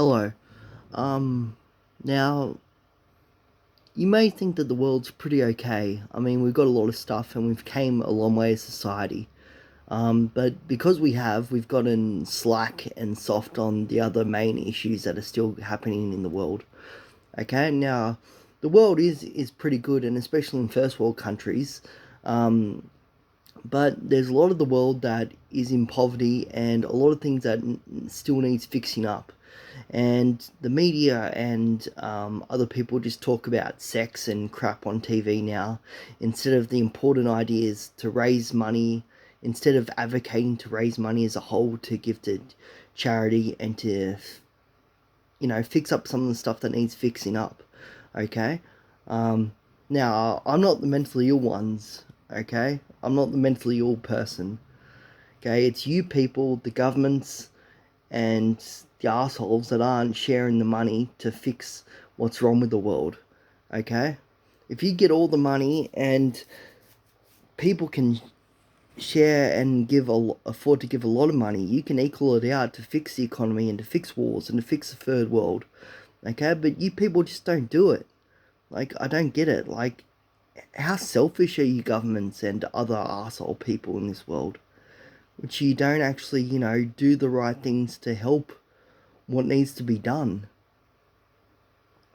Hello. Now, you may think that the world's pretty okay. I mean, we've got a lot of stuff and we've came a long way as society. But because we've gotten slack and soft on the other main issues that are still happening in the world. Okay, now, the world is pretty good, and especially in first world countries. Um, but there's a lot of the world that is in poverty and a lot of things that still needs fixing up. And the media and other people just talk about sex and crap on TV now instead of the important ideas to raise money, instead of advocating to raise money as a whole to give to charity and to, fix up some of the stuff that needs fixing up. Okay? Um, Now, I'm not the mentally ill ones. Okay? I'm not the mentally ill person. Okay? It's you people, the governments, and the assholes that aren't sharing the money to fix what's wrong with the world. Okay? If you get all the money and people can share and afford to give a lot of money, you can equal it out to fix the economy and to fix wars and to fix the third world. Okay? But you people just don't do it. Like, I don't get it. Like, how selfish are you governments and other asshole people in this world? Which you don't actually, do the right things to help what needs to be done.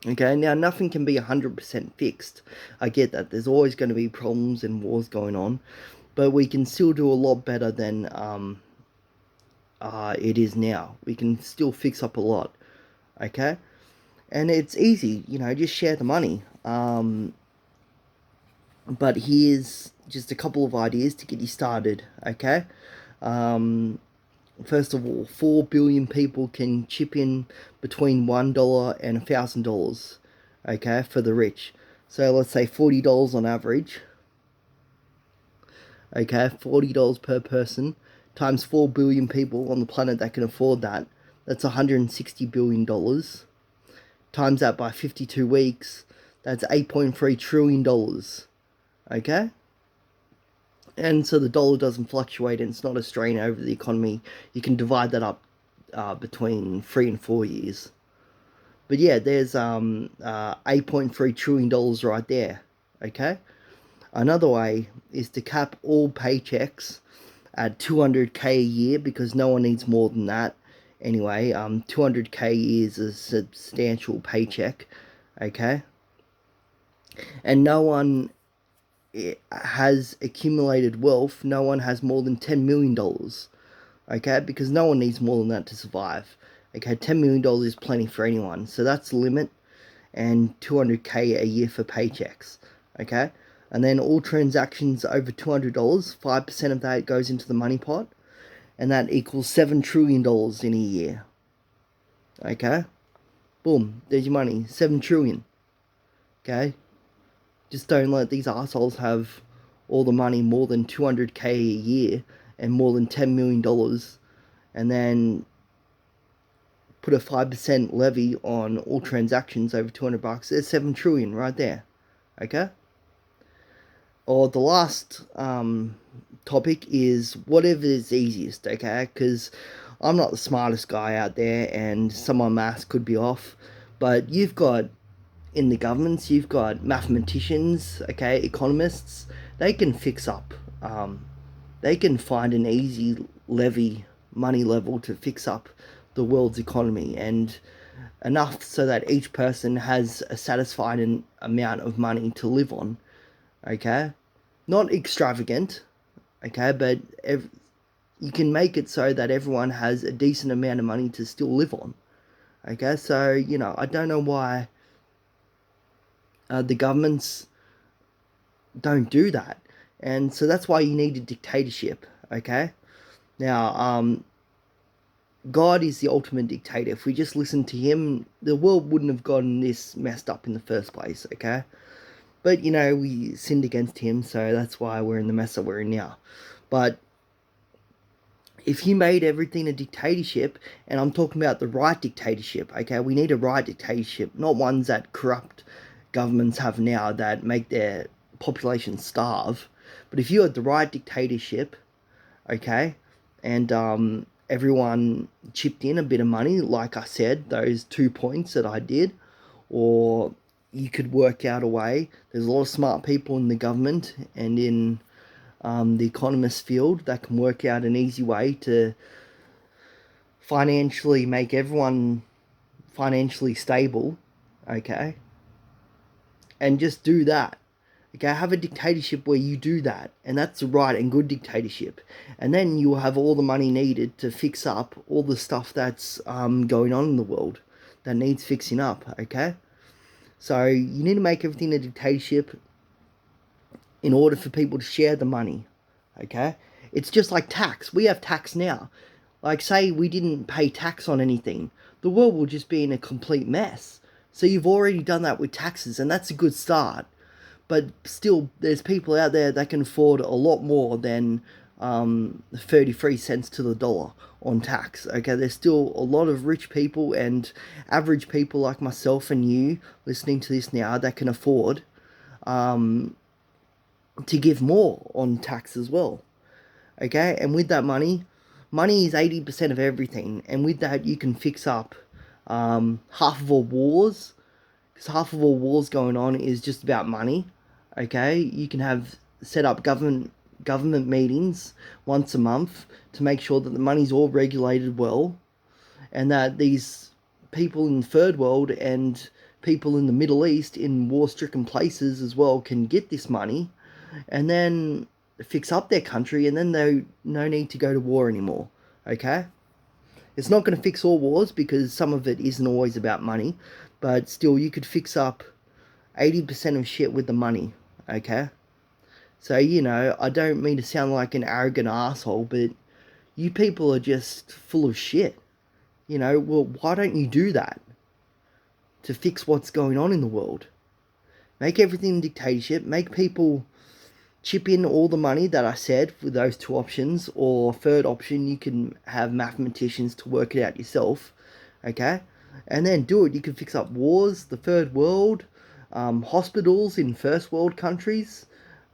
Okay, now nothing can be 100% fixed. I get that. There's always going to be problems and wars going on, but we can still do a lot better than it is now. We can still fix up a lot. Okay, and it's easy, just share the money. But here's just a couple of ideas to get you started. Okay, um, first of all, 4 billion people can chip in between $1 and $1,000, okay, for the rich. So let's say $40 on average, okay, $40 per person, times 4 billion people on the planet that can afford that. That's $160 billion. Times that by 52 weeks, that's $8.3 trillion, okay? And so the dollar doesn't fluctuate and it's not a strain over the economy. You can divide that up between 3 and 4 years. But yeah, there's $8.3 trillion right there. Okay. Another way is to cap all paychecks at 200K a year because no one needs more than that. Anyway, 200K a year is a substantial paycheck. Okay. And no one has accumulated wealth. No one has more than $10 million. Okay, because no one needs more than that to survive. Okay, $10 million is plenty for anyone, so that's the limit, and 200K a year for paychecks. Okay, and then all transactions over $200, 5% of that goes into the money pot, and that equals $7 trillion in a year. Okay, boom, there's your money, 7 trillion. Okay, just don't let these assholes have all the money more than 200K a year and more than $10 million, and then put a 5% levy on all transactions over $200. There's 7 trillion right there. Okay? Or the last topic is whatever is easiest, okay? Because I'm not the smartest guy out there and some of my maths could be off. But you've got, in the governments, you've got mathematicians, okay, economists. They can fix up. They can find an easy money level to fix up the world's economy and enough so that each person has a satisfying amount of money to live on. Okay, not extravagant. Okay, but you can make it so that everyone has a decent amount of money to still live on. Okay, so I don't know why the governments don't do that, and so that's why you need a dictatorship. Okay, now God is the ultimate dictator. If we just listened to him, the world wouldn't have gotten this messed up in the first place, okay? But, we sinned against him, so that's why we're in the mess that we're in now. But if he made everything a dictatorship, and I'm talking about the right dictatorship, okay? We need a right dictatorship, not ones that corrupt governments have now that make their population starve. But if you had the right dictatorship, okay, and everyone chipped in a bit of money, like I said, those 2 points that I did, or you could work out a way. There's a lot of smart people in the government and in the economist field that can work out an easy way to financially make everyone financially stable, okay? And just do that. Okay, have a dictatorship where you do that, and that's the right and good dictatorship. And then you'll have all the money needed to fix up all the stuff that's going on in the world that needs fixing up, okay? So you need to make everything a dictatorship in order for people to share the money, okay? It's just like tax. We have tax now. Like, say we didn't pay tax on anything, the world will just be in a complete mess. So you've already done that with taxes, and that's a good start. But still, there's people out there that can afford a lot more than 33 cents to the dollar on tax. Okay, there's still a lot of rich people and average people like myself and you listening to this now that can afford to give more on tax as well. Okay, and with that money is 80% of everything, and with that you can fix up half of all wars, because half of all wars going on is just about money. Okay, you can have set up government meetings once a month to make sure that the money's all regulated well, and that these people in the third world and people in the Middle East in war-stricken places as well can get this money, and then fix up their country, and then they no need to go to war anymore. Okay, it's not going to fix all wars because some of it isn't always about money, but still you could fix up 80% of shit with the money, okay? So, I don't mean to sound like an arrogant asshole, but you people are just full of shit. Well, why don't you do that to fix what's going on in the world? Make everything dictatorship, make people chip in all the money that I said with those two options, or third option, you can have mathematicians to work it out yourself, okay? And then do it. You can fix up wars, the third world, hospitals in first world countries,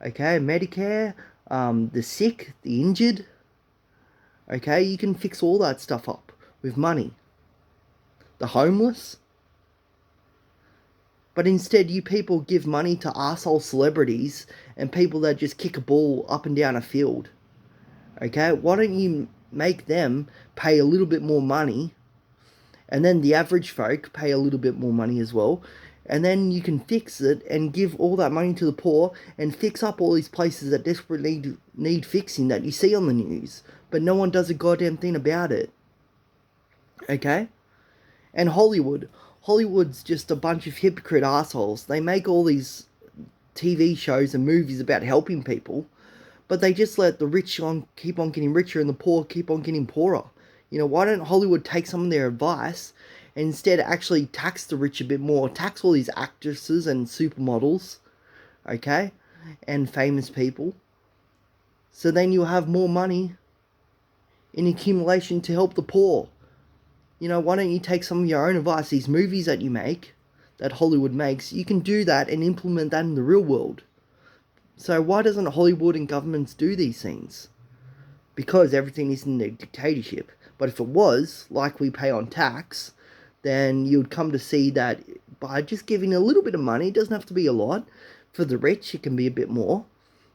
okay, Medicare, the sick, the injured, okay, you can fix all that stuff up with money. The homeless. But instead, you people give money to arsehole celebrities and people that just kick a ball up and down a field. Okay, why don't you make them pay a little bit more money, and then the average folk pay a little bit more money as well, and then you can fix it and give all that money to the poor and fix up all these places that desperately need fixing that you see on the news, but no one does a goddamn thing about it. Okay? And Hollywood's just a bunch of hypocrite assholes. They make all these TV shows and movies about helping people, but they just let the rich keep on getting richer and the poor keep on getting poorer. Why don't Hollywood take some of their advice and instead actually tax the rich a bit more, tax all these actresses and supermodels, okay, and famous people, so then you'll have more money in accumulation to help the poor. Why don't you take some of your own advice, these movies that you make, that Hollywood makes, you can do that and implement that in the real world. So why doesn't Hollywood and governments do these things? Because everything isn't a dictatorship. But if it was, like we pay on tax, then you'd come to see that by just giving a little bit of money, it doesn't have to be a lot, for the rich it can be a bit more,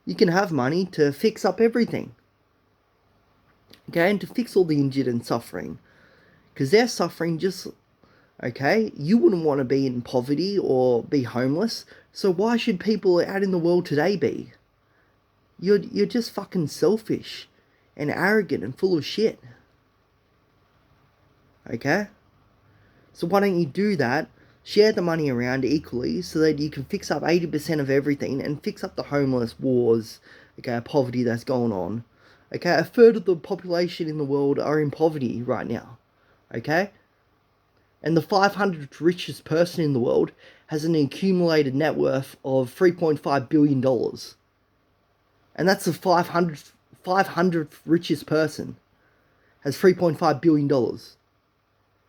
you can have money to fix up everything. Okay, and to fix all the injured and suffering. Because they're suffering just, okay, you wouldn't want to be in poverty or be homeless, so why should people out in the world today be? You're just fucking selfish and arrogant and full of shit. Okay? So why don't you do that, share the money around equally so that you can fix up 80% of everything and fix up the homeless, wars, okay, poverty that's going on. Okay, a third of the population in the world are in poverty right now. Okay? And the 500th richest person in the world has an accumulated net worth of $3.5 billion. And that's the 500th richest person has $3.5 billion.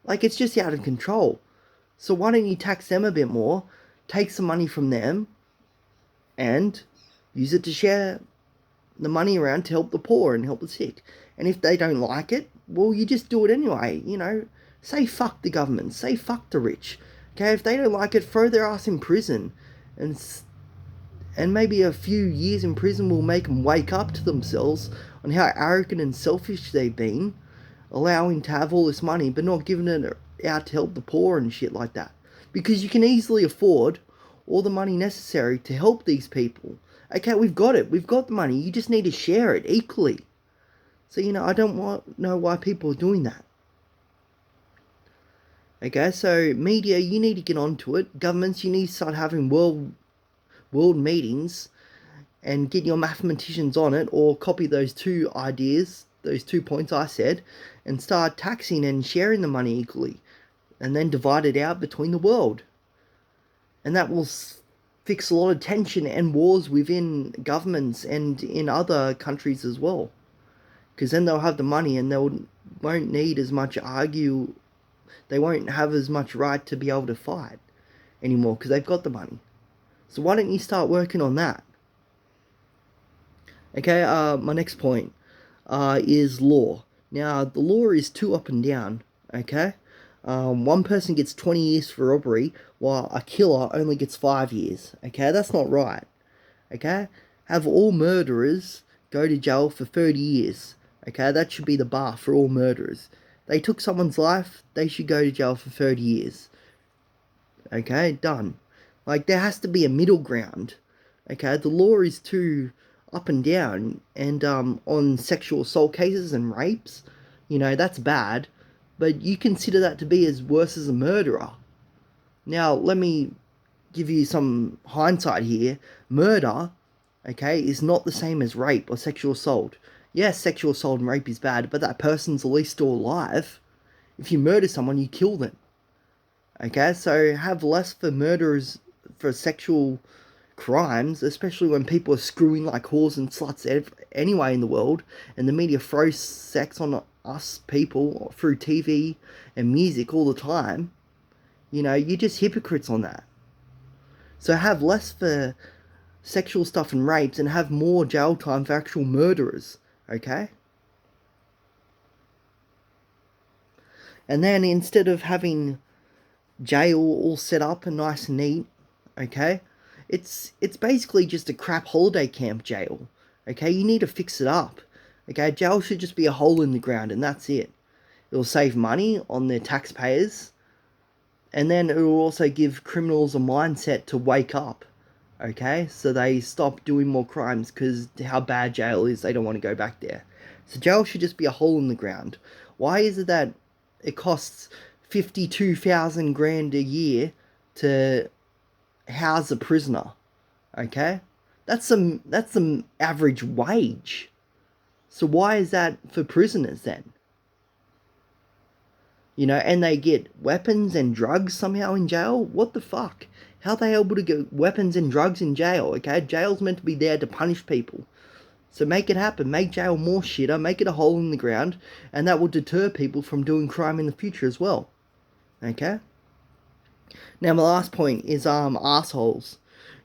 Like, it's just out of control. So why don't you tax them a bit more, take some money from them, and use it to share the money around to help the poor and help the sick. And if they don't like it, well, you just do it anyway, you know. Say fuck the government, say fuck the rich. Okay, if they don't like it, throw their ass in prison. And and maybe a few years in prison will make them wake up to themselves on how arrogant and selfish they've been, allowing to have all this money but not giving it out to help the poor and shit like that. Because you can easily afford all the money necessary to help these people. Okay, we've got it. We've got the money. You just need to share it equally. So, you know, I don't know why people are doing that. Okay, so media, you need to get onto it. Governments, you need to start having world meetings and get your mathematicians on it, or copy those two ideas, those 2 points I said, and start taxing and sharing the money equally, and then divide it out between the world. And that will fix a lot of tension and wars within governments and in other countries as well. Because then they'll have the money and they won't need as much argue. They won't have as much right to be able to fight anymore because they've got the money. So why don't you start working on that? Okay, my next point is law. Now, the law is too up and down, okay? One person gets 20 years for robbery, while a killer only gets 5 years, okay? That's not right, okay? Have all murderers go to jail for 30 years, okay? That should be the bar for all murderers. They took someone's life, they should go to jail for 30 years. Okay, done. Like, there has to be a middle ground, okay? The law is too up and down, and on sexual assault cases and rapes, you know, that's bad, but you consider that to be as worse as a murderer. Now, let me give you some hindsight here. Murder, okay, is not the same as rape or sexual assault. Yes, sexual assault and rape is bad, but that person's at least still alive. If you murder someone, you kill them. Okay, so have less for murderers, for sexual crimes, especially when people are screwing like whores and sluts anyway in the world, and the media throws sex on us people through TV and music all the time. You know, you're just hypocrites on that. So have less for sexual stuff and rapes and have more jail time for actual murderers, okay? And then instead of having jail all set up and nice and neat, okay, it's basically just a crap holiday camp jail, okay? You need to fix it up, okay? Jail should just be a hole in the ground and that's it. It'll save money on their taxpayers, and then it will also give criminals a mindset to wake up, okay? So they stop doing more crimes because how bad jail is, they don't want to go back there. So jail should just be a hole in the ground. Why is it that it costs 52,000 grand a year to house a prisoner? Okay, that's some average wage. So why is that for prisoners then? You know, and they get weapons and drugs somehow in jail? What the fuck? How are they able to get weapons and drugs in jail? Okay, jail's meant to be there to punish people. So make it happen. Make jail more shitter. Make it a hole in the ground. And that will deter people from doing crime in the future as well. Okay? Now my last point is assholes.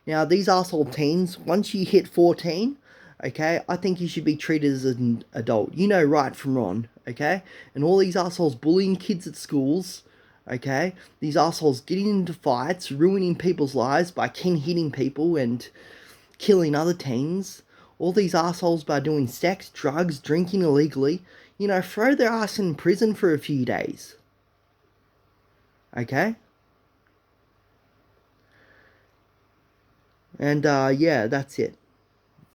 Now these asshole teens, once you hit 14, okay, I think you should be treated as an adult. You know right from wrong, okay? And all these assholes bullying kids at schools, okay? These assholes getting into fights, ruining people's lives by hitting people and killing other teens. All these assholes by doing sex, drugs, drinking illegally. You know, throw their ass in prison for a few days. Okay? And yeah, that's it.